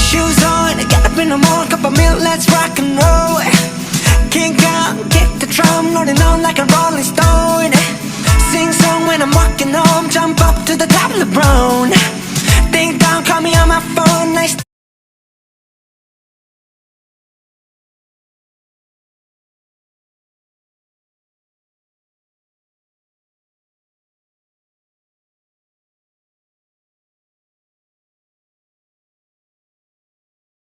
shoes on, get up in the morning, cup of milk, let's rock and roll. Kick out, kick the drum, rolling on like a rolling stone. Sing song when I'm walking home, jump up to the top of the brown. Ding dong, call me on my phone, nice.